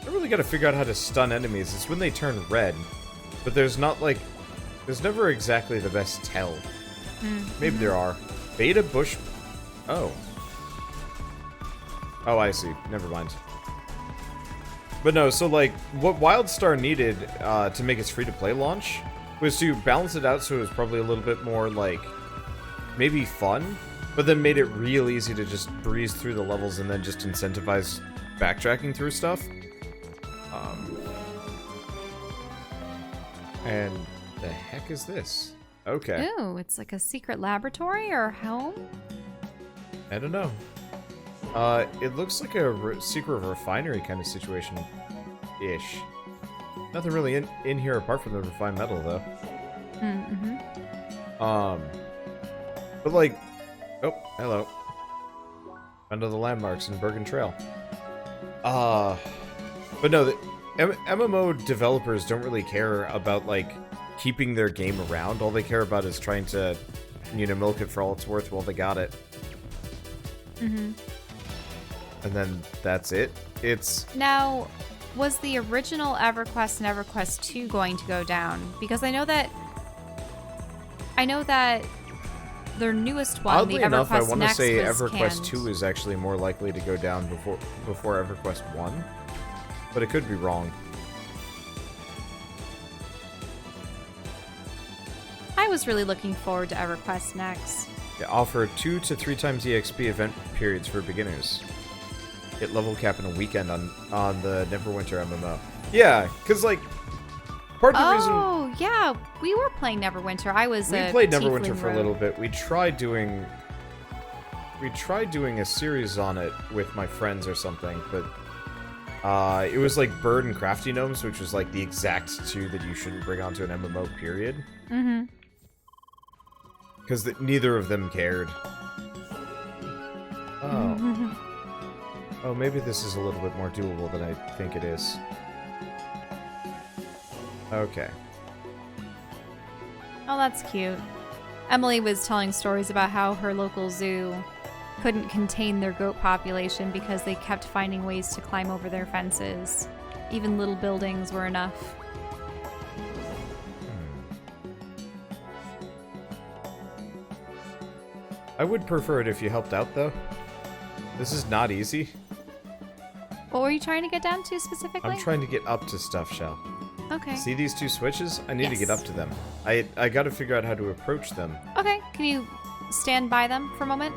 I really gotta figure out how to stun enemies. It's when they turn red. But there's not, like... There's never exactly the best tell. Maybe there are. Beta bush... Oh. Oh, I see. Never mind. But no, so, like, what WildStar needed to make its free-to-play launch was to balance it out so it was probably a little bit more, like, maybe fun, but then made it real easy to just breeze through the levels and then just incentivize backtracking through stuff. And the heck is this? Okay. Ooh, it's like a secret laboratory or home? I don't know. It looks like a secret refinery kind of situation-ish. Nothing really in here apart from the refined metal, though. But like... Oh, hello. Under the landmarks in Bergen Trail. But no, the MMO developers don't really care about, like, keeping their game around. All they care about is trying to, you know, milk it for all it's worth while they got it. And then that's it. It's... Now, was the original EverQuest and EverQuest 2 going to go down? Because I know that their newest one, Oddly the enough, EverQuest I want to Next, say was EverQuest canned. 2 is actually more likely to go down before EverQuest 1. But it could be wrong. I was really looking forward to EverQuest Next. They offer 2 to 3 times EXP event periods for beginners. Hit level cap in a weekend on the Neverwinter MMO. Yeah, because, like, part of the reason... Oh, yeah, we were playing Neverwinter. We played Neverwinter for a little bit. We tried doing a series on it with my friends or something, but it was like Bird and Crafty Gnomes, which was like the exact 2 that you shouldn't bring onto an MMO, period. Because neither of them cared. Oh. Oh, maybe this is a little bit more doable than I think it is. Okay. Oh, that's cute. Emily was telling stories about how her local zoo couldn't contain their goat population because they kept finding ways to climb over their fences. Even little buildings were enough. I would prefer it if you helped out, though. This is not easy. What were you trying to get down to specifically? I'm trying to get up to stuff, Shell. Okay. See these 2 switches? I need to get Yes. up to them. I gotta figure out how to approach them. Okay, can you stand by them for a moment?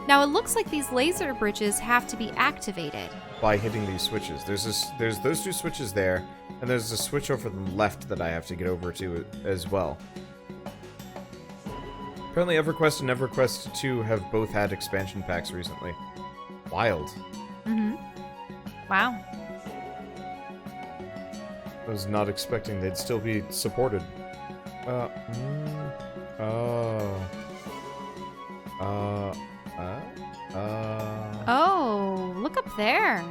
Now it looks like these laser bridges have to be activated. By hitting these switches. There's those 2 switches there, and there's a switch over the left that I have to get over to as well. Apparently EverQuest and EverQuest 2 have both had expansion packs recently. Wild. Wow. I was not expecting they'd still be supported. Oh, look up there.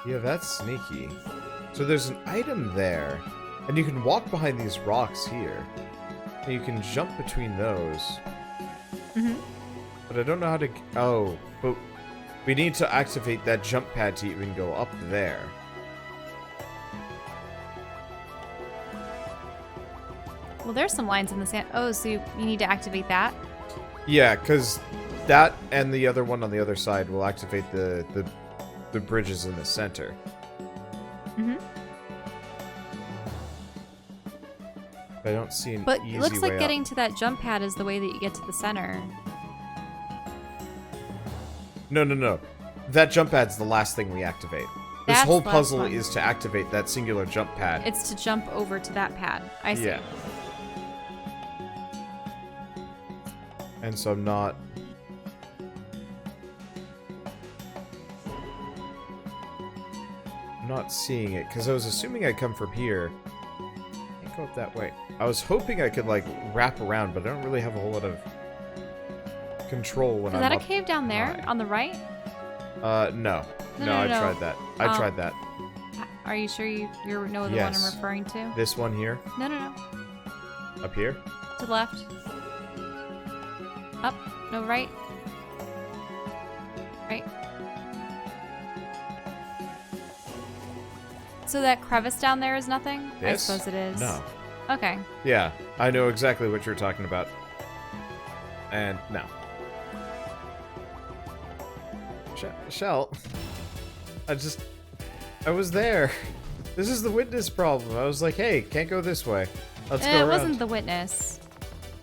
Yeah, that's sneaky. So there's an item there, and you can walk behind these rocks here. And you can jump between those. But I don't know how to... Oh, but we need to activate that jump pad to even go up there. Well, there's some lines in the sand. Oh, so you need to activate that? Yeah, because that and the other one on the other side will activate the bridges in the center. I don't see an But easy it looks way like up. getting to that jump pad is the way that you get to the center. No. That jump pad's the last thing we activate. This That's whole the last puzzle one. is to activate that singular jump pad. It's to jump over to that pad. I see. Yeah. And so I'm not... I'm not seeing it, because I was assuming I'd come from here. Can't go up that way. I was hoping I could, like, wrap around, but I don't really have a whole lot of control when Is I'm that a up cave down there high. on the right? No. No, I've no. tried that. I tried that. Are you sure you know the one Yes. I'm referring to? This one here, No. up here. To the left. Up. No, right. Right. So that crevice down there is nothing? This? I suppose it is. No. Okay. Yeah, I know exactly what you're talking about. And no. Shell. I was there. This is the witness problem. I was like, hey, can't go this way. Let's go around. It wasn't the witness.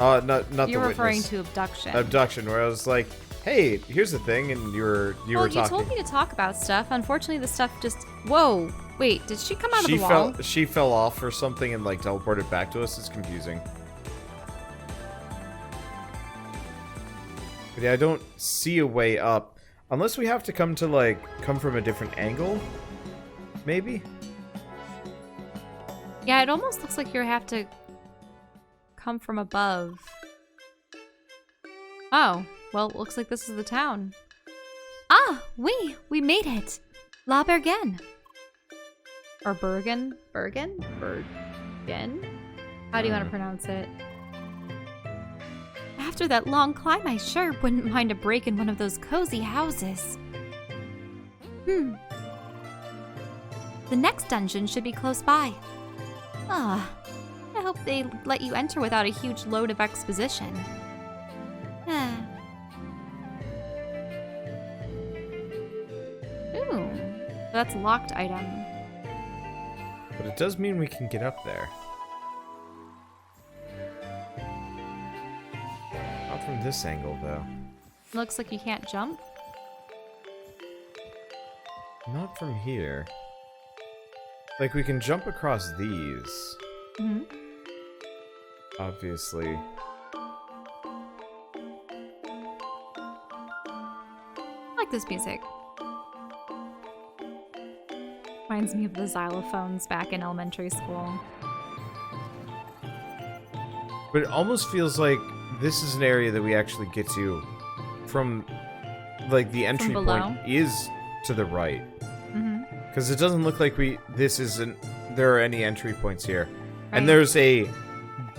Not the witness. You're referring to abduction. Abduction, where I was like, hey, here's the thing, and you were talking. You told me to talk about stuff. Unfortunately, the stuff just... Whoa. Wait, did she come out of the wall? She fell off or something and, like, teleported back to us. It's confusing. But yeah, I don't see a way up. Unless we have to come from a different angle? Maybe? Yeah, it almost looks like you have to come from above. Oh, well, it looks like this is the town. Ah, we made it. La Bergen. Or Bergen? Bergen? Bergen? How do you want to pronounce it? After that long climb, I sure wouldn't mind a break in one of those cozy houses. The next dungeon should be close by. I hope they let you enter without a huge load of exposition. Ooh, that's a locked item. But it does mean we can get up there. Not from this angle, though. Looks like you can't jump. Not from here. Like, we can jump across these. Mm-hmm. Obviously. I like this music. Reminds me of the xylophones back in elementary school. But it almost feels like this is an area that we actually get to from, like, the entry point is to the right. Because it doesn't look like there are any entry points here. Right. And there's a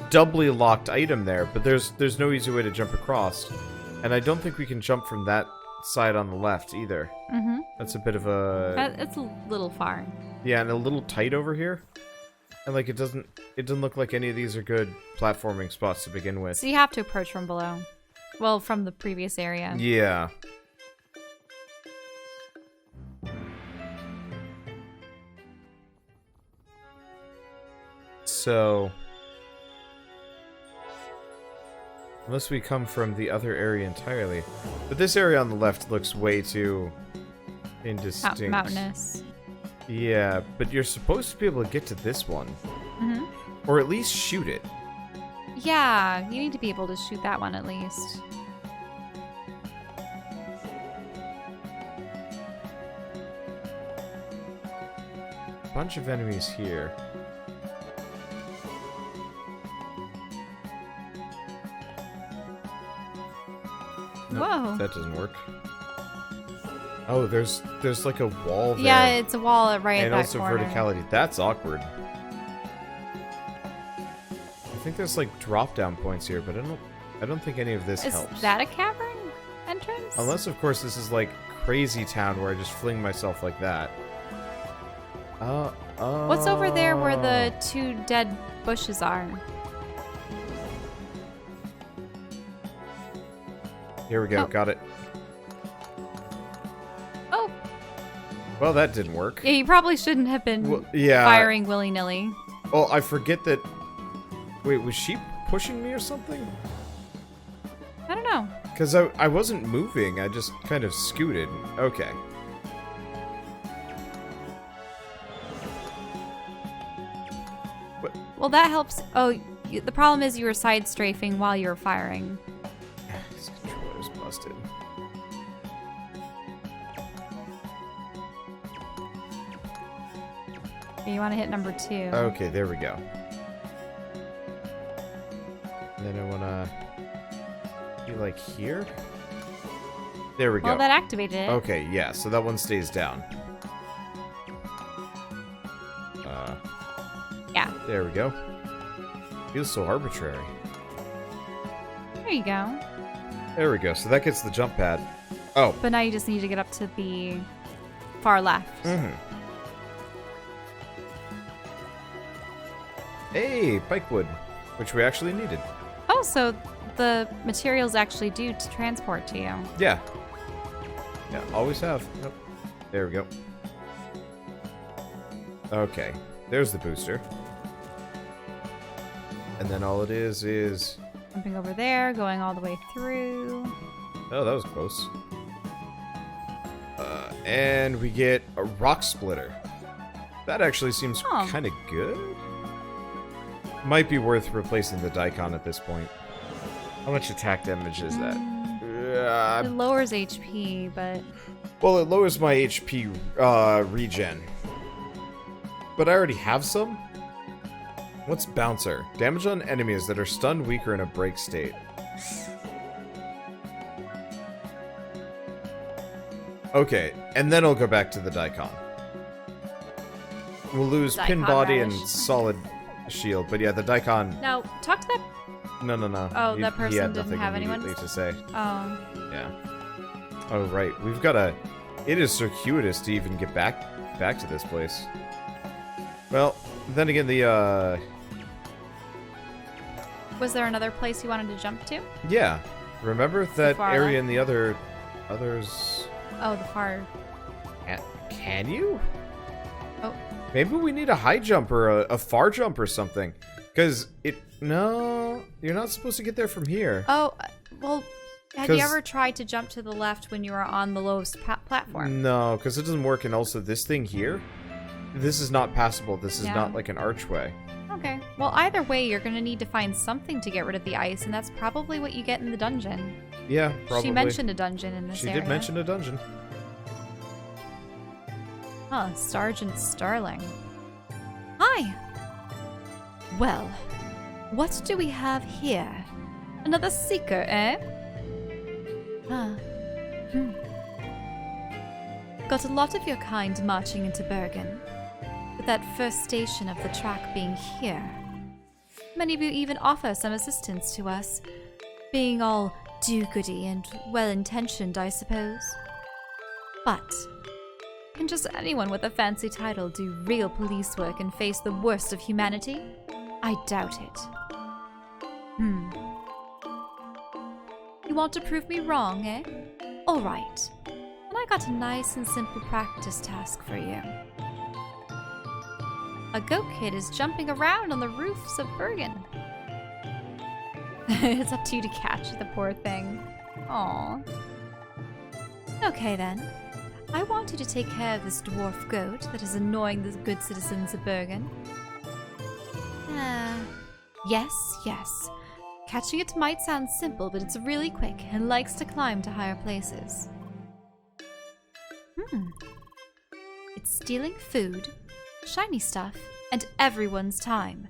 doubly locked item there, but there's no easy way to jump across. And I don't think we can jump from that side on the left either. That's a bit of a... It's a little far. Yeah, and a little tight over here. And like it doesn't look like any of these are good platforming spots to begin with. So you have to approach from below. Well, from the previous area. Yeah. So, unless we come from the other area entirely. But this area on the left looks way too indistinct. Mountainous. Yeah, but you're supposed to be able to get to this one. Or at least shoot it. Yeah, you need to be able to shoot that one at least. Bunch of enemies here. Nope, whoa. That doesn't work. Oh, there's like a wall there. Yeah, it's a wall right at that corner. And also verticality. That's awkward. I think there's like drop-down points here, but I don't think any of this helps. Is that a cavern entrance? Unless, of course, this is like Crazy Town where I just fling myself like that. What's over there where the two dead bushes are? Here we go. Oh. Got it. Oh. Well, that didn't work. Yeah, you probably shouldn't have been firing willy-nilly. Oh, I forget that... Wait, was she pushing me or something? I don't know. Because I wasn't moving. I just kind of scooted. Okay. What? Well, that helps. Oh, the problem is you were side-strafing while you were firing. This controller's busted. Okay, you want to hit number 2. Okay, there we go. And then I want to be like here. There we go. Well, that activated it. Okay, yeah, so that one stays down. Yeah. There we go. Feels so arbitrary. There you go. There we go. So that gets the jump pad. Oh. But now you just need to get up to the far left. Hey, pikewood, which we actually needed. Oh, so the materials actually do to transport to you. Yeah. Yeah, always have. Yep. There we go. Okay, there's the booster. And then all it is... Jumping over there, going all the way through. Oh, that was close. And we get a rock splitter. That actually seems kind of good. Might be worth replacing the Daikon at this point. How much attack damage is that? It lowers HP, but... Well, it lowers my HP regen. But I already have some? What's Bouncer? Damage on enemies that are stunned, weak, or in a break state. Okay, and then I'll go back to the Daikon. We'll lose Daikon pin body radish. and solid shield, but yeah, the Daikon... Now, talk to that... No. Oh, He- that he person had didn't nothing have anyone? immediately to say. Oh. Yeah. Oh, right. We've got a... It is circuitous to even get back to this place. Well, then again, the, Was there another place you wanted to jump to? Yeah. Remember that far area left? in the others... Oh, the far... Can you? Oh. Maybe we need a high jump or a far jump or something. Because it... No, you're not supposed to get there from here. Oh, well, have you 'Cause- ever tried to jump to the left when you were on the lowest platform? No, because it doesn't work. And also this thing here, this is not passable. This is Yeah. not like an archway. Okay. Well, either way, you're going to need to find something to get rid of the ice, and that's probably what you get in the dungeon. Yeah, probably. She mentioned a dungeon in this She area. did mention a dungeon. Huh, Sergeant Starling. Hi! Well, what do we have here? Another seeker, eh? Huh. Got a lot of your kind marching into Bergen, with that first station of the track being here. Many of you even offer some assistance to us, being all do-goody and well-intentioned, I suppose. But can just anyone with a fancy title do real police work and face the worst of humanity? I doubt it. You want to prove me wrong, eh? All right. And I got a nice and simple practice task for you. A goat kid is jumping around on the roofs of Bergen. It's up to you to catch the poor thing. Aww. Okay then. I want you to take care of this dwarf goat that is annoying the good citizens of Bergen. Yes. Catching it might sound simple, but it's really quick and likes to climb to higher places. It's stealing food, shiny stuff, and everyone's time.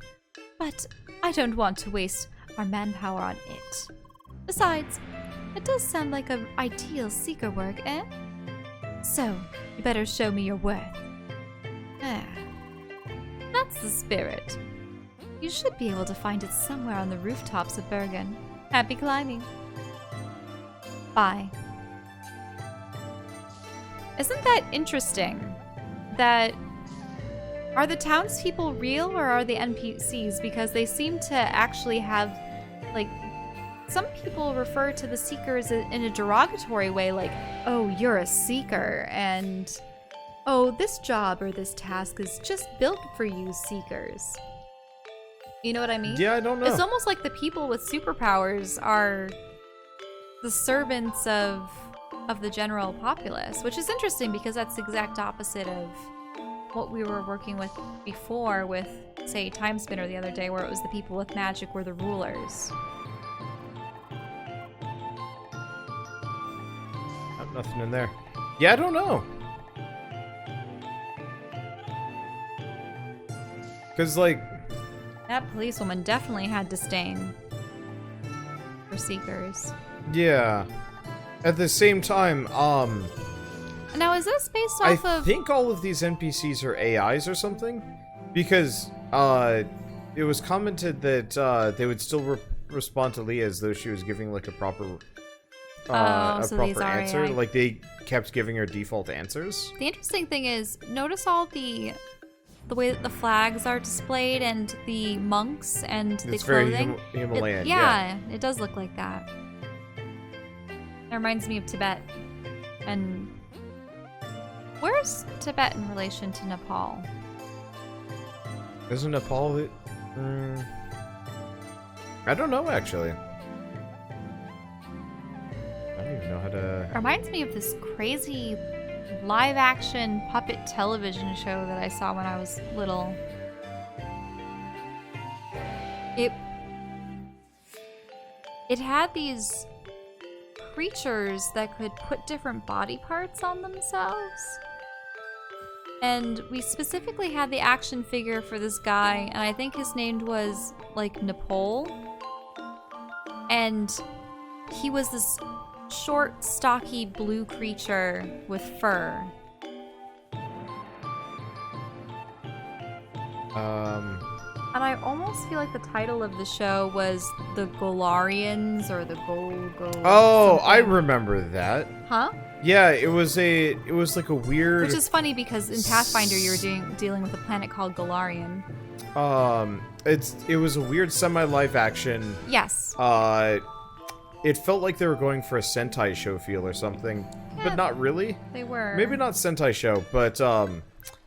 But I don't want to waste our manpower on it. Besides, it does sound like an ideal seeker work, eh? So, you better show me your worth. That's the spirit. You should be able to find it somewhere on the rooftops of Bergen. Happy climbing. Bye. Isn't that interesting? That... Are the townspeople real or are they NPCs? Because they seem to actually have, like... Some people refer to the seekers in a derogatory way, like, oh, you're a seeker, and oh, this job or this task is just built for you seekers. You know what I mean? Yeah, I don't know. It's almost like the people with superpowers are the servants of the general populace, which is interesting because that's the exact opposite of what we were working with before with, say, Time Spinner the other day, where it was the people with magic were the rulers. Nothing in there. Yeah, I don't know. Because, like... That policewoman definitely had disdain for seekers. Yeah. At the same time, Now, is this based I off of... think all of these NPCs are AIs or something. Because, it was commented that, they would still respond to Leah as though she was giving, like, a proper... so these proper are answer. AI. Like, they kept giving her default answers. The interesting thing is, notice all the the way that the flags are displayed and the monks and the It's very clothing. Himalayan. Yeah, it does look like that. It reminds me of Tibet. And where's Tibet in relation to Nepal? Isn't Nepal? I don't know actually. I don't even know how to. It reminds me of this crazy live-action puppet television show that I saw when I was little. It had these creatures that could put different body parts on themselves. And we specifically had the action figure for this guy, and I think his name was, like, Nepal. And he was this short, stocky blue creature with fur. And I almost feel like the title of the show was The Golarians or the Go. Oh, something. I remember that. Huh? Yeah, it was like a weird. Which is funny because in Pathfinder you were dealing with a planet called Golarian. It was a weird semi-live action. Yes. It felt like they were going for a Sentai show feel or something, Yeah, but not really. They were. Maybe not Sentai show, but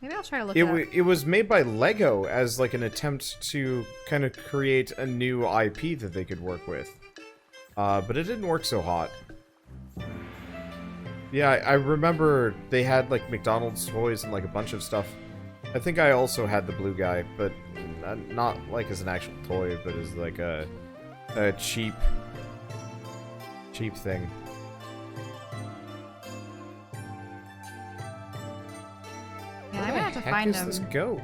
Maybe I'll try to look it up. it was made by Lego as like an attempt to kind of create a new IP that they could work with. But it didn't work so hot. Yeah, I remember they had like McDonald's toys and like a bunch of stuff. I think I also had the blue guy, but not like as an actual toy, but as like a cheap thing. Yeah, I'm gonna have to find Where them. the heck is this goat?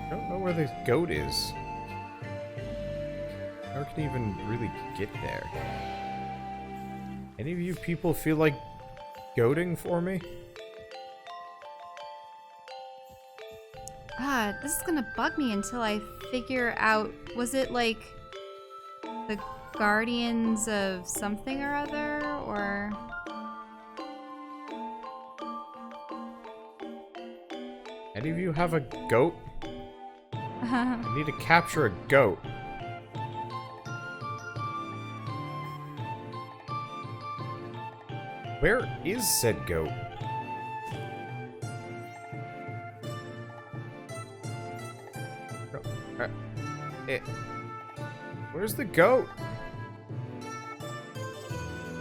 I don't know where this goat is. How can he even really get there? Any of you people feel like goating for me? This is gonna bug me until I figure out, was it like the Guardians of something or other, or... Any of you have a goat? I need to capture a goat. Where is said goat? Where's the goat?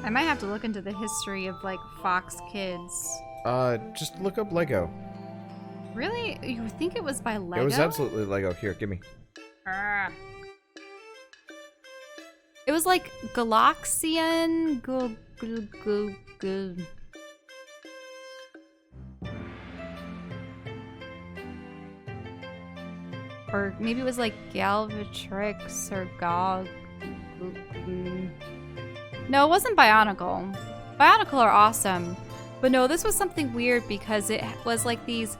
I might have to look into the history of, like, Fox Kids. Just look up Lego. Really? You think it was by Lego? It was absolutely Lego. Here, give me. It was like Galaxian. Or maybe it was like Galvatrix or Gog. No, it wasn't Bionicle. Bionicle are awesome. But no, this was something weird because it was like these...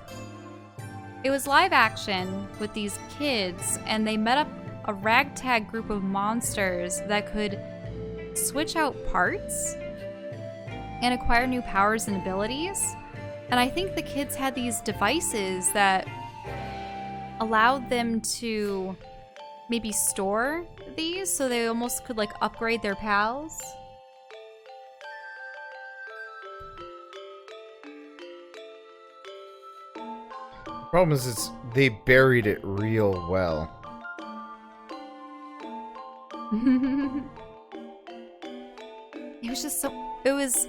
It was live action with these kids, and they met up a ragtag group of monsters that could switch out parts and acquire new powers and abilities. And I think the kids had these devices that allowed them to maybe store these, so they almost could like upgrade their pals. Problem is, they buried it real well. It was just so... It was...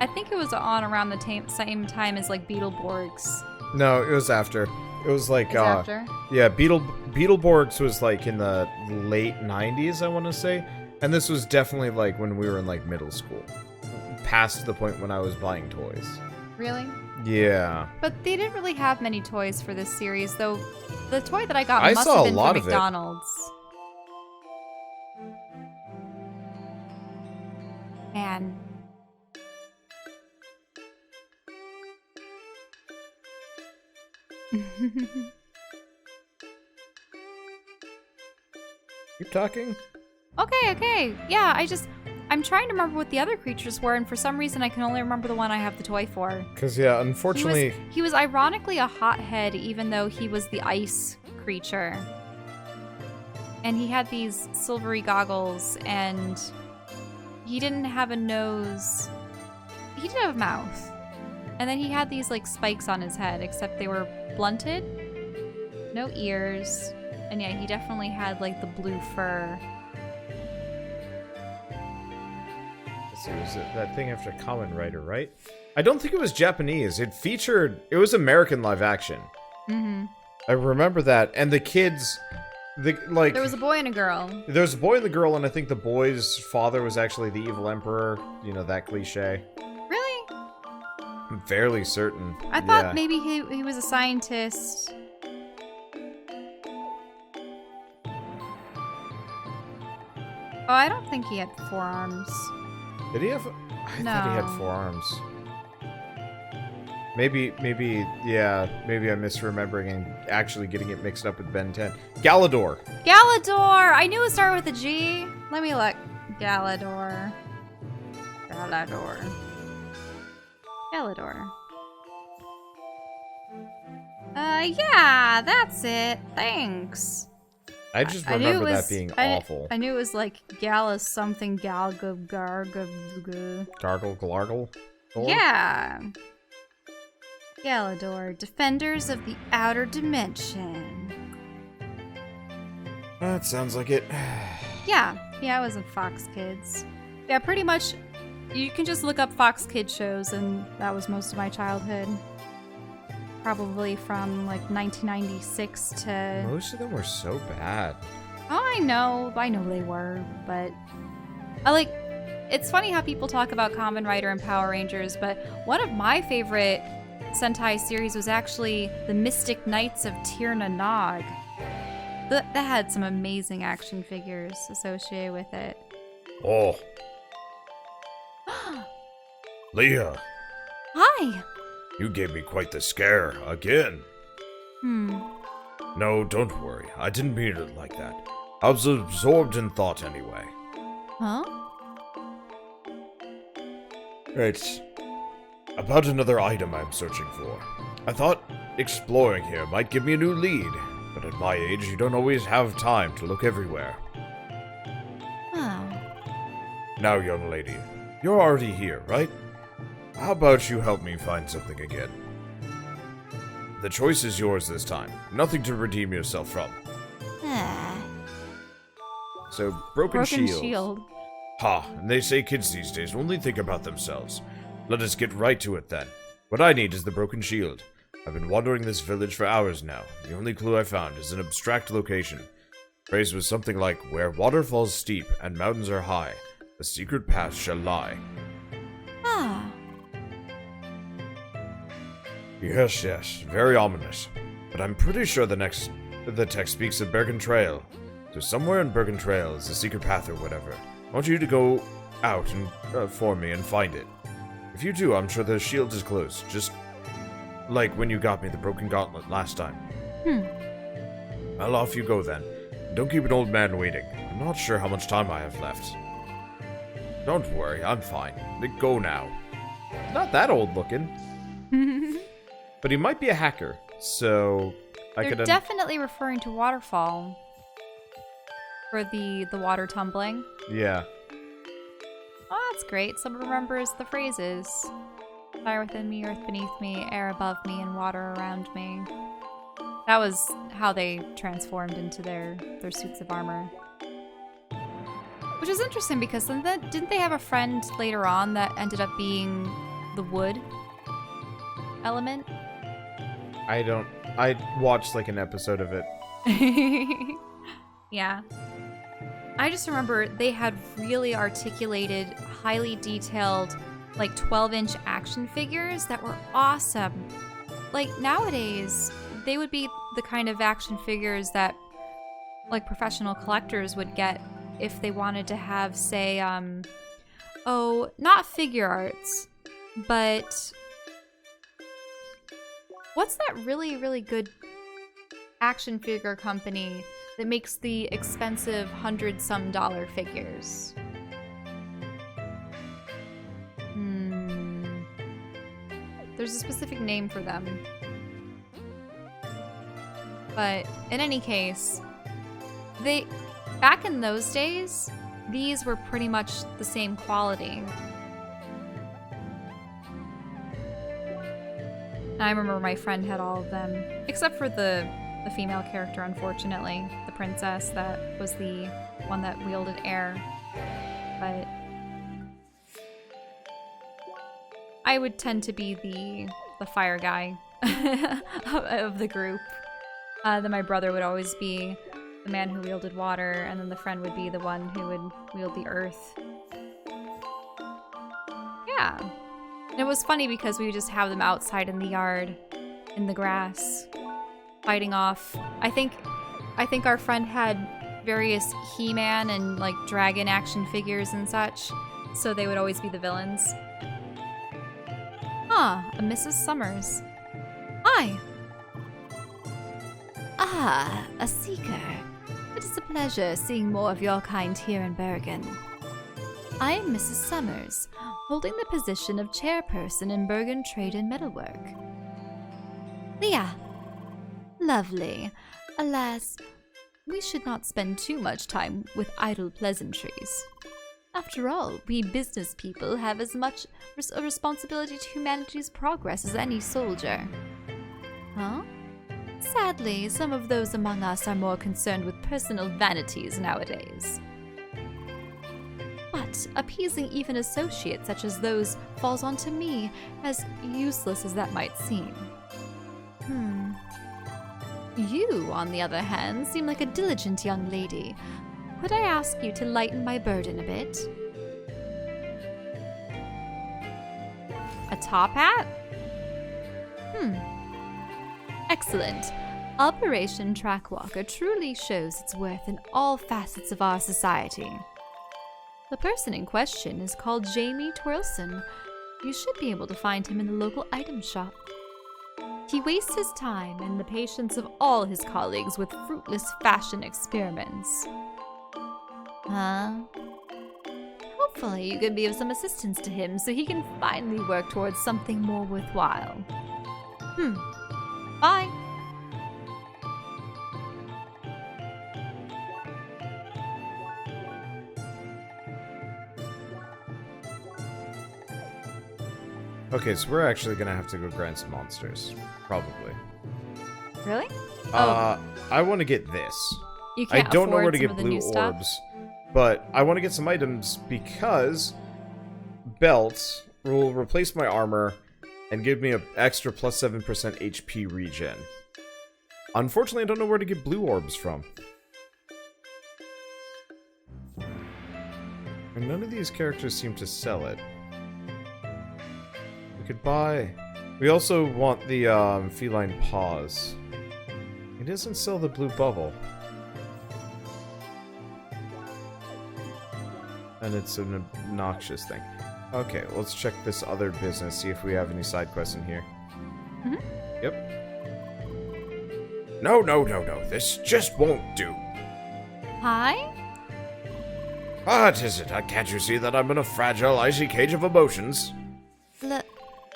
I think it was on around the same time as like Beetleborgs. No, it was after. It was like, After? yeah, Beetleborgs was like in the late 90s, I want to say. And this was definitely like when we were in like middle school. Past the point when I was buying toys. Really? Yeah. But they didn't really have many toys for this series, though. The toy that I got I must saw have a been lot from of it. McDonald's. Man. Keep talking. Okay. Yeah, I'm trying to remember what the other creatures were, and for some reason I can only remember the one I have the toy for. Because, yeah, unfortunately... He was ironically a hothead, even though he was the ice creature. And he had these silvery goggles, and he didn't have a nose. He did have a mouth. And then he had these, like, spikes on his head, except they were blunted. No ears. And yeah, he definitely had, like, the blue fur. Let's see, was it that thing after Kamen Rider, right? I don't think it was Japanese. It was American live action. Mm-hmm. I remember that. And the kids, there was a boy and a girl. There was a boy and the girl, and I think the boy's father was actually the evil emperor. You know, that cliche. Really? I'm fairly certain. I thought maybe he was a scientist. Oh, I don't think he had forearms. Did he have... I thought he had forearms. Maybe I'm misremembering and actually getting it mixed up with Ben 10. Galador! Galador! I knew it started with a G. Let me look. Galador. Yeah, that's it. Thanks. I just remember that being awful. I knew it was like Gala something Gargle. Glargle? Yeah. Galador, defenders of the outer dimension. That sounds like it. Yeah, it was in Fox Kids. Yeah, pretty much. You can just look up Fox Kids shows, and that was most of my childhood. Probably from like 1996 to... Most of them were so bad. Oh, I know they were, but... It's funny how people talk about Kamen Rider and Power Rangers, but one of my favorite Sentai series was actually The Mystic Knights of Tir na Nog. That had some amazing action figures associated with it. Oh. Leah. Hi. You gave me quite the scare, again. No, don't worry. I didn't mean it like that. I was absorbed in thought anyway. Huh? Right. About another item I'm searching for. I thought exploring here might give me a new lead, but at my age, you don't always have time to look everywhere. Oh. Now, young lady, you're already here, right? How about you help me find something again? The choice is yours this time. Nothing to redeem yourself from. So, broken shield. Ha, and they say kids these days only think about themselves. Let us get right to it then. What I need is the broken shield. I've been wandering this village for hours now. The only clue I found is an abstract location. Phrase was something like, where water falls steep and mountains are high, the secret path shall lie. Ah. Yes, very ominous. But I'm pretty sure the text speaks of Bergen Trail. So somewhere in Bergen Trail is the secret path or whatever. I want you to go out and for me and find it. If you do, I'm sure the shield is close. Just like when you got me the broken gauntlet last time. Well, off you go then. Don't keep an old man waiting. I'm not sure how much time I have left. Don't worry, I'm fine. Go now. Not that old looking. But he might be a hacker, so They're definitely referring to Waterfall for the water tumbling. Yeah. Oh, that's great. Someone remembers the phrases. Fire within me, earth beneath me, air above me, and water around me. That was how they transformed into their suits of armor. Which is interesting because didn't they have a friend later on that ended up being the wood element? I watched like an episode of it. Yeah. I just remember they had really articulated, highly detailed, like 12-inch action figures that were awesome. Like nowadays, they would be the kind of action figures that like professional collectors would get if they wanted to have, say, not figure arts, but what's that really, really good action figure company that makes the expensive $100-some figures? There's a specific name for them. But in any case, back in those days, these were pretty much the same quality. I remember my friend had all of them, except for the female character, unfortunately. The princess that was the one that wielded air. But I would tend to be the fire guy of the group. Then my brother would always be the man who wielded water, and then the friend would be the one who would wield the earth. Yeah. And it was funny because we would just have them outside in the yard, in the grass, fighting off. I think our friend had various He-Man and like dragon action figures and such, so they would always be the villains. Ah, a Mrs. Summers. Hi. Ah, a seeker. It is a pleasure seeing more of your kind here in Bergen. I am Mrs. Summers, holding the position of chairperson in Bergen Trade and Metalwork. Leah. Lovely. Alas, we should not spend too much time with idle pleasantries. After all, we business people have as much a responsibility to humanity's progress as any soldier. Huh? Sadly, some of those among us are more concerned with personal vanities nowadays. But appeasing even associates such as those falls onto me, as useless as that might seem. You, on the other hand, seem like a diligent young lady. Could I ask you to lighten my burden a bit? A top hat? Excellent. Operation Trackwalker truly shows its worth in all facets of our society. The person in question is called Jamie Twirlson. You should be able to find him in the local item shop. He wastes his time and the patience of all his colleagues with fruitless fashion experiments. Huh? Hopefully you can be of some assistance to him so he can finally work towards something more worthwhile. Bye! Okay, so we're actually gonna have to go grind some monsters. Probably. Really? I want to get this. You can't I don't know where afford to some get of the blue new stuff? orbs, but I want to get some items because belts will replace my armor and give me an extra plus 7% HP regen. Unfortunately, I don't know where to get blue orbs from. And none of these characters seem to sell it. We could buy... We also want the feline paws. He doesn't sell the blue bubble. And it's an obnoxious thing. Okay, let's check this other business, see if we have any side quests in here. Yep. No, no, no, no. This just won't do. Hi? What is it? Can't you see that I'm in a fragile, icy cage of emotions?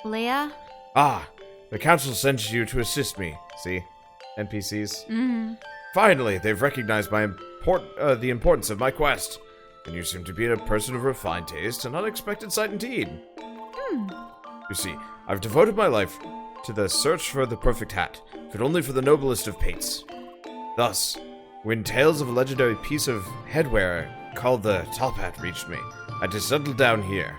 Leah? Ah, the council sent you to assist me. See? NPCs. Finally, they've recognized the importance of my quest. And you seem to be a person of refined taste, an unexpected sight indeed. You see, I've devoted my life to the search for the perfect hat, fit only for the noblest of pates. Thus, when tales of a legendary piece of headwear called the top hat reached me, I had to settle down here.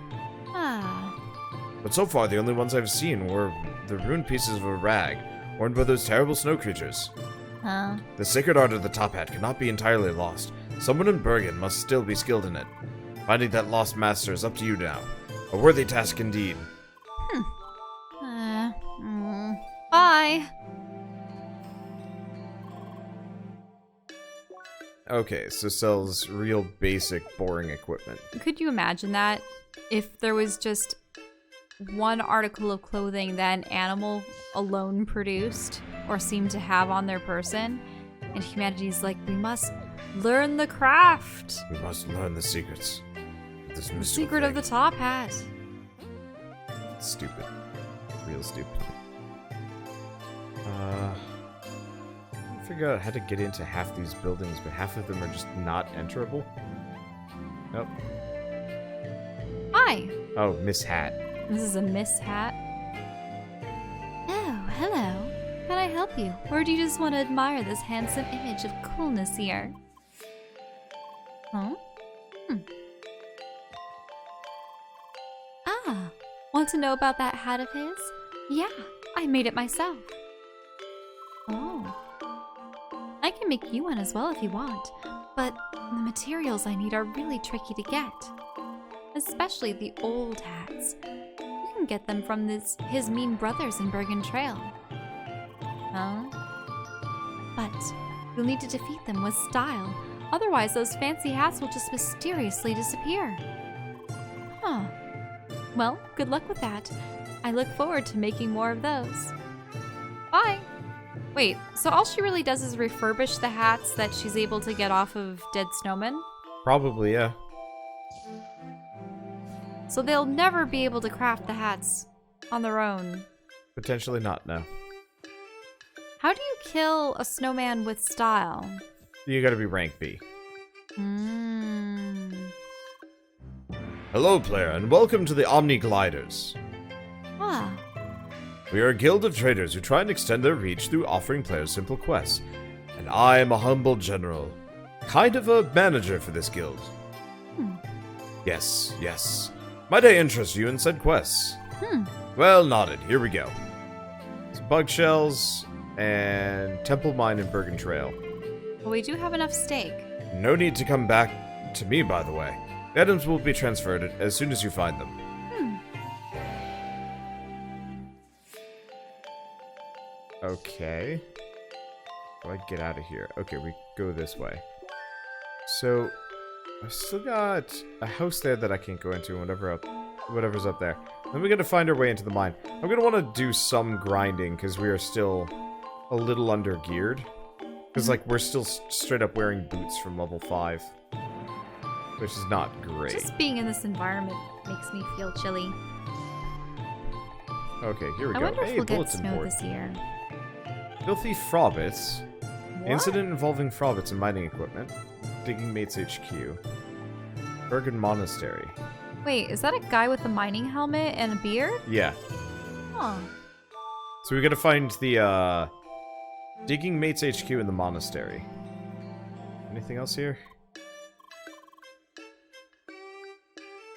But so far, the only ones I've seen were the ruined pieces of a rag, worn by those terrible snow creatures. Huh? The sacred art of the top hat cannot be entirely lost. Someone in Bergen must still be skilled in it. Finding that lost master is up to you now. A worthy task indeed. Bye! Okay, so sells real basic, boring equipment. Could you imagine that? If there was just one article of clothing that an animal alone produced or seemed to have on their person, and humanity's like, we must learn the craft. We must learn the secrets of this The mystical secret of thing. the top hat. Stupid. real stupid. Figure out how to get into half these buildings, but half of them are just not enterable. Nope. Hi. Oh, Miss Hat. This is a Miss Hat. Oh, hello. Can I help you? Or do you just want to admire this handsome image of coolness here? Huh? Ah, want to know about that hat of his? Yeah, I made it myself. Oh. I can make you one as well if you want, but the materials I need are really tricky to get. Especially the old hats. You can get them from his mean brothers in Bergen Trail. Huh? But you'll need to defeat them with style. Otherwise, those fancy hats will just mysteriously disappear. Huh. Well, good luck with that. I look forward to making more of those. Bye. Wait, so all she really does is refurbish the hats that she's able to get off of dead snowmen? Probably, yeah. So they'll never be able to craft the hats on their own. Potentially not, no. How do you kill a snowman with style? You gotta be rank B. Hello, player, and welcome to the Omni Gliders. Ah, We are a guild of traders who try and extend their reach through offering players simple quests. And I am a humble general. Kind of a manager for this guild. Yes, yes. Might I interest you in said quests? Well, nodded. Here we go. Some bug shells and temple mine and Bergen Trail. Well, we do have enough steak. No need to come back to me, by the way. The items will be transferred as soon as you find them. Okay. How do I get out of here? Okay, we go this way. So, I've still got a house there that I can't go into, whatever's up there. Then we gotta find our way into the mine. I'm gonna want to do some grinding, because we are still a little under-geared. Because, like, we're still straight up wearing boots from level 5. Which is not great. Just being in this environment makes me feel chilly. Okay, here we I go. wonder if Hey, we'll get bulletin snow board. this year. Filthy Frobbits. What? Incident involving Frobbits and mining equipment. Digging Mates HQ. Bergen Monastery. Wait, is that a guy with a mining helmet and a beard? Yeah. Huh. So we gotta find the, Digging Mates HQ in the monastery. Anything else here?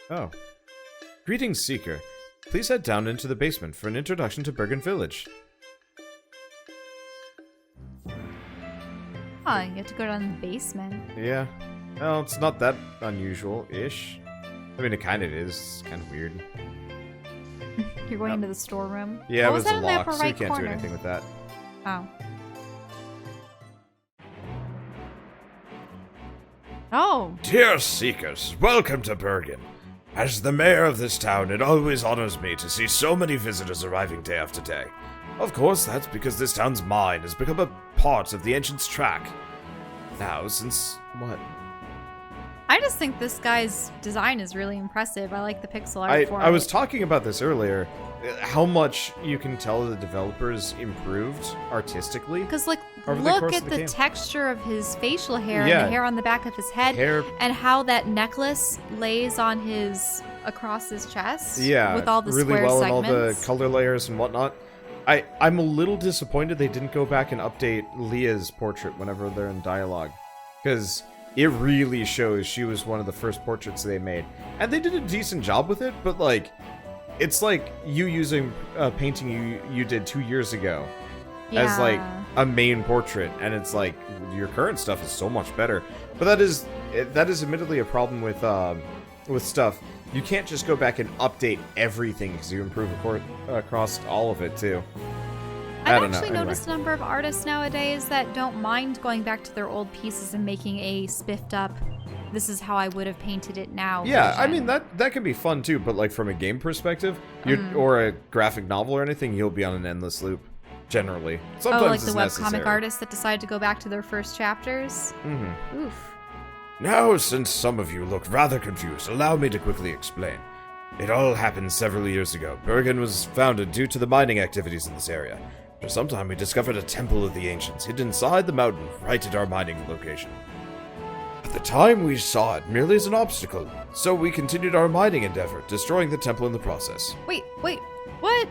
Oh. Greetings, Seeker. Please head down into the basement for an introduction to Bergen Village. Huh, you have to go down the basement. Yeah. Well, it's not that unusual-ish. I mean, it kind of is. It's kind of weird. You're going into the storeroom? Yeah, What it was was that in the locked, upper so you right can't corner? do anything with that. Oh. Oh, Dear Seekers, welcome to Bergen. As the mayor of this town, it always honors me to see so many visitors arriving day after day. Of course, that's because this town's mine has become a part of the Ancient's track. Now, since... what? I just think this guy's design is really impressive. I like the pixel art for I was it. talking about this earlier. How much you can tell the developers improved artistically. Because, like, over the look course at of the the game. texture of his facial hair and Yeah. the hair on the back of his head, Hair, and how that necklace lays on across his chest. yeah, with all the really square well segments. and all the color layers and whatnot. I'm a little disappointed they didn't go back and update Leah's portrait whenever they're in dialogue, because it really shows she was one of the first portraits they made, and they did a decent job with it. But like, it's like you using a painting you did 2 years ago as like a main portrait, and it's like your current stuff is so much better. But that is admittedly a problem with stuff. You can't just go back and update everything because you improve across all of it too. I I've don't know. actually Anyway. noticed a number of artists nowadays that don't mind going back to their old pieces and making a spiffed up, this is how I would have painted it now. Yeah, I version. mean that can be fun too, but like from a game perspective, or a graphic novel or anything, you'll be on an endless loop. Generally, sometimes like the it's webcomic necessary. artists that decide to go back to their first chapters. Mm-hmm. Oof. Now, since some of you look rather confused, allow me to quickly explain. It all happened several years ago. Bergen was founded due to the mining activities in this area. For some time, we discovered a temple of the ancients hidden inside the mountain right at our mining location. At the time, we saw it merely as an obstacle, so we continued our mining endeavor, destroying the temple in the process. Wait, what?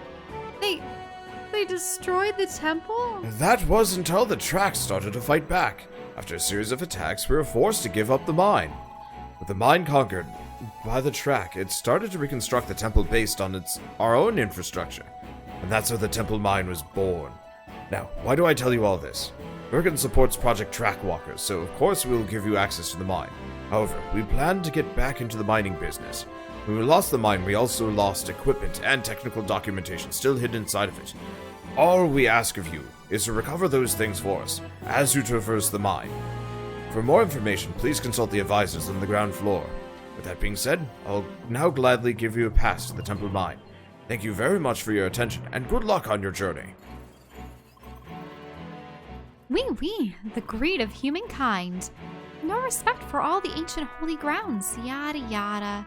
They destroyed the temple? That was until the track started to fight back. After a series of attacks, we were forced to give up the mine. With the mine conquered by the track, it started to reconstruct the temple based on our own infrastructure. And that's how the temple mine was born. Now, why do I tell you all this? Bergen supports Project Trackwalkers, so of course we will give you access to the mine. However, we plan to get back into the mining business. When we lost the mine, we also lost equipment and technical documentation still hidden inside of it. All we ask of you is to recover those things for us, as you traverse the mine. For more information, please consult the advisors on the ground floor. With that being said, I'll now gladly give you a pass to the temple mine. Thank you very much for your attention, and good luck on your journey. Oui, the greed of humankind. No respect for all the ancient holy grounds, yada yada.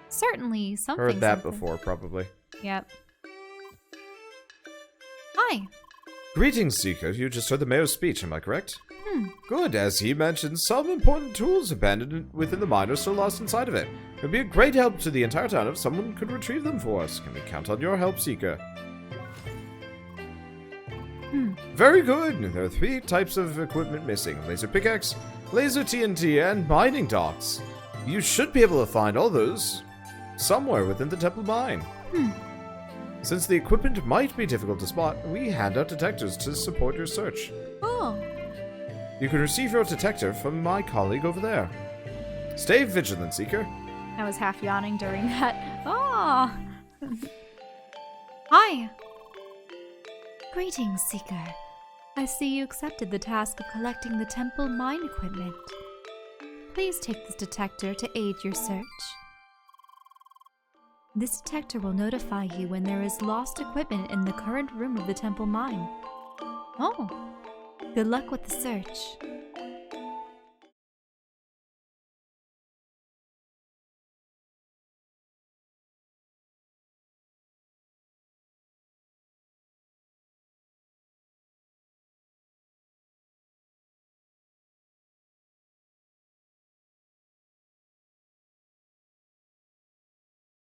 Certainly, something. Heard that before, probably. Yep. Hi. Greetings, Seeker. You just heard the mayor's speech, am I correct? Good, as he mentioned, some important tools abandoned within the mine are still lost inside of it. It would be a great help to the entire town if someone could retrieve them for us. Can we count on your help, Seeker? Very good. There are 3 types of equipment missing. Laser pickaxe, laser TNT, and mining docks. You should be able to find all those somewhere within the temple mine. Since the equipment might be difficult to spot, we hand out detectors to support your search. Oh. You can receive your detector from my colleague over there. Stay vigilant, Seeker. I was half yawning during that. Oh. Hi. Greetings, Seeker. I see you accepted the task of collecting the temple mine equipment. Please take this detector to aid your search. This detector will notify you when there is lost equipment in the current room of the temple mine. Oh. Good luck with the search.